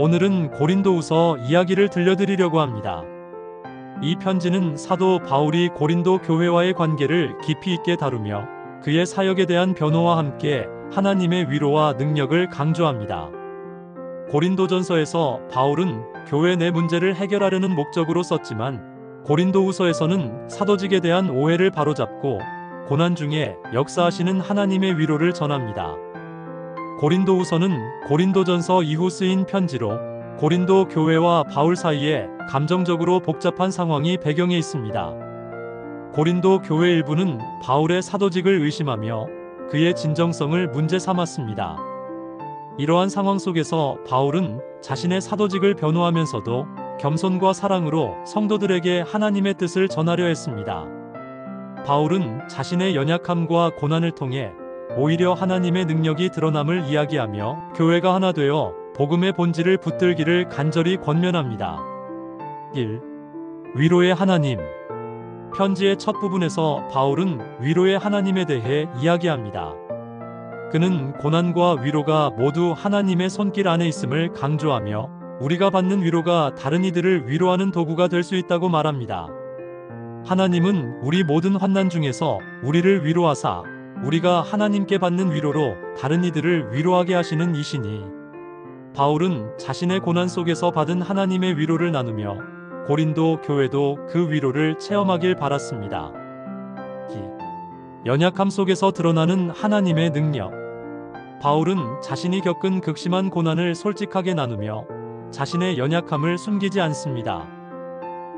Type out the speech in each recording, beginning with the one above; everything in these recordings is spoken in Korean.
오늘은 고린도후서 이야기를 들려드리려고 합니다. 이 편지는 사도 바울이 고린도 교회와의 관계를 깊이 있게 다루며 그의 사역에 대한 변호와 함께 하나님의 위로와 능력을 강조합니다. 고린도전서에서 바울은 교회 내 문제를 해결하려는 목적으로 썼지만 고린도후서에서는 사도직에 대한 오해를 바로잡고 고난 중에 역사하시는 하나님의 위로를 전합니다. 고린도후서는 고린도전서 이후 쓰인 편지로 고린도 교회와 바울 사이에 감정적으로 복잡한 상황이 배경에 있습니다. 고린도 교회 일부는 바울의 사도직을 의심하며 그의 진정성을 문제 삼았습니다. 이러한 상황 속에서 바울은 자신의 사도직을 변호하면서도 겸손과 사랑으로 성도들에게 하나님의 뜻을 전하려 했습니다. 바울은 자신의 연약함과 고난을 통해 오히려 하나님의 능력이 드러남을 이야기하며 교회가 하나 되어 복음의 본질을 붙들기를 간절히 권면합니다. 1. 위로의 하나님. 편지의 첫 부분에서 바울은 위로의 하나님에 대해 이야기합니다. 그는 고난과 위로가 모두 하나님의 손길 안에 있음을 강조하며 우리가 받는 위로가 다른 이들을 위로하는 도구가 될 수 있다고 말합니다. 하나님은 우리 모든 환난 중에서 우리를 위로하사 우리가 하나님께 받는 위로로 다른 이들을 위로하게 하시는 이시니, 바울은 자신의 고난 속에서 받은 하나님의 위로를 나누며 고린도 교회도 그 위로를 체험하길 바랐습니다. 연약함 속에서 드러나는 하나님의 능력. 바울은 자신이 겪은 극심한 고난을 솔직하게 나누며 자신의 연약함을 숨기지 않습니다.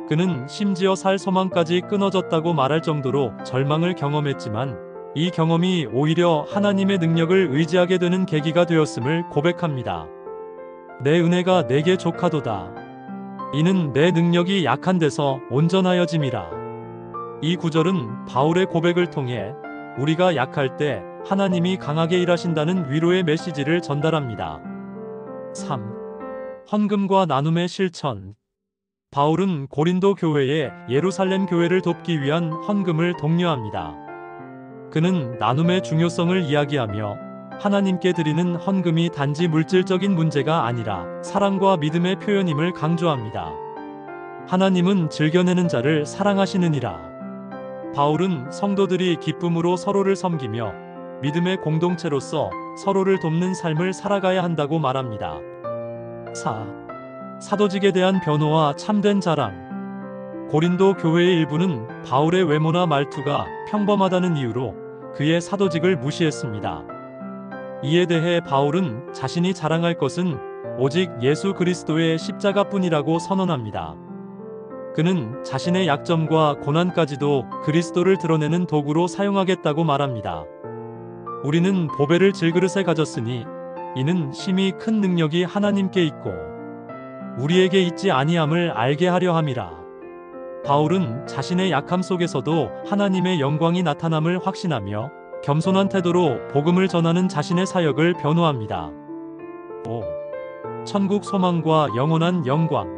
그는 심지어 살 소망까지 끊어졌다고 말할 정도로 절망을 경험했지만 이 경험이 오히려 하나님의 능력을 의지하게 되는 계기가 되었음을 고백합니다. 내 은혜가 내게 족하도다. 이는 내 능력이 약한 데서 온전하여짐이라. 이 구절은 바울의 고백을 통해 우리가 약할 때 하나님이 강하게 일하신다는 위로의 메시지를 전달합니다. 3. 헌금과 나눔의 실천. 바울은 고린도 교회에 예루살렘 교회를 돕기 위한 헌금을 독려합니다. 그는 나눔의 중요성을 이야기하며 하나님께 드리는 헌금이 단지 물질적인 문제가 아니라 사랑과 믿음의 표현임을 강조합니다. 하나님은 즐겨내는 자를 사랑하시느니라. 바울은 성도들이 기쁨으로 서로를 섬기며 믿음의 공동체로서 서로를 돕는 삶을 살아가야 한다고 말합니다. 4. 사도직에 대한 변호와 참된 자랑. 고린도 교회의 일부는 바울의 외모나 말투가 평범하다는 이유로 그의 사도직을 무시했습니다. 이에 대해 바울은 자신이 자랑할 것은 오직 예수 그리스도의 십자가뿐이라고 선언합니다. 그는 자신의 약점과 고난까지도 그리스도를 드러내는 도구로 사용하겠다고 말합니다. 우리는 보배를 질그릇에 가졌으니 이는 심히 큰 능력이 하나님께 있고 우리에게 있지 아니함을 알게 하려 함이라. 바울은 자신의 약함 속에서도 하나님의 영광이 나타남을 확신하며 겸손한 태도로 복음을 전하는 자신의 사역을 변호합니다. 5. 천국 소망과 영원한 영광.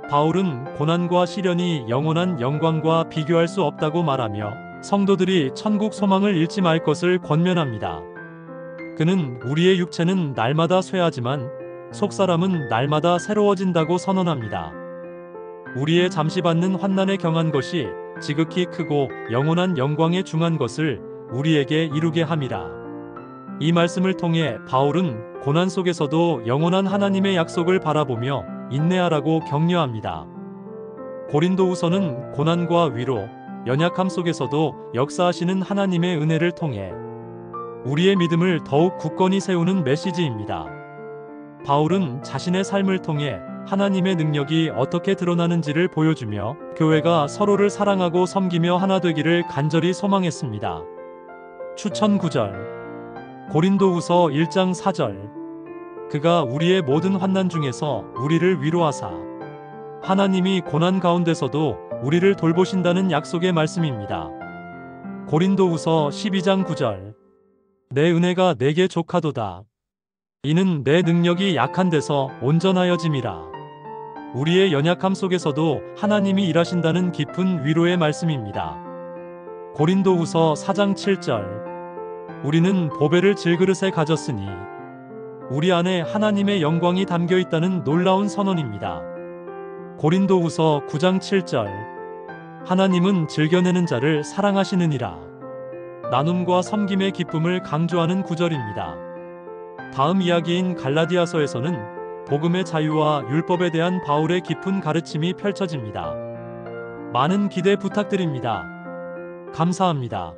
바울은 고난과 시련이 영원한 영광과 비교할 수 없다고 말하며 성도들이 천국 소망을 잃지 말 것을 권면합니다. 그는 우리의 육체는 날마다 쇠하지만 속사람은 날마다 새로워진다고 선언합니다. 우리의 잠시 받는 환난에 경한 것이 지극히 크고 영원한 영광에 중한 것을 우리에게 이루게 함이라. 이 말씀을 통해 바울은 고난 속에서도 영원한 하나님의 약속을 바라보며 인내하라고 격려합니다. 고린도후서는 고난과 위로, 연약함 속에서도 역사하시는 하나님의 은혜를 통해 우리의 믿음을 더욱 굳건히 세우는 메시지입니다. 바울은 자신의 삶을 통해 하나님의 능력이 어떻게 드러나는지를 보여주며 교회가 서로를 사랑하고 섬기며 하나 되기를 간절히 소망했습니다. 추천 구절. 고린도후서 1장 4절. 그가 우리의 모든 환난 중에서 우리를 위로하사. 하나님이 고난 가운데서도 우리를 돌보신다는 약속의 말씀입니다. 고린도후서 12장 9절. 내 은혜가 내게 족하도다. 이는 내 능력이 약한 데서 온전하여짐이라. 우리의 연약함 속에서도 하나님이 일하신다는 깊은 위로의 말씀입니다. 고린도후서 4장 7절. 우리는 보배를 질그릇에 가졌으니 우리 안에 하나님의 영광이 담겨 있다는 놀라운 선언입니다. 고린도후서 9장 7절. 하나님은 즐겨내는 자를 사랑하시느니라. 나눔과 섬김의 기쁨을 강조하는 구절입니다. 다음 이야기인 갈라디아서에서는 복음의 자유와 율법에 대한 바울의 깊은 가르침이 펼쳐집니다. 많은 기대 부탁드립니다. 감사합니다.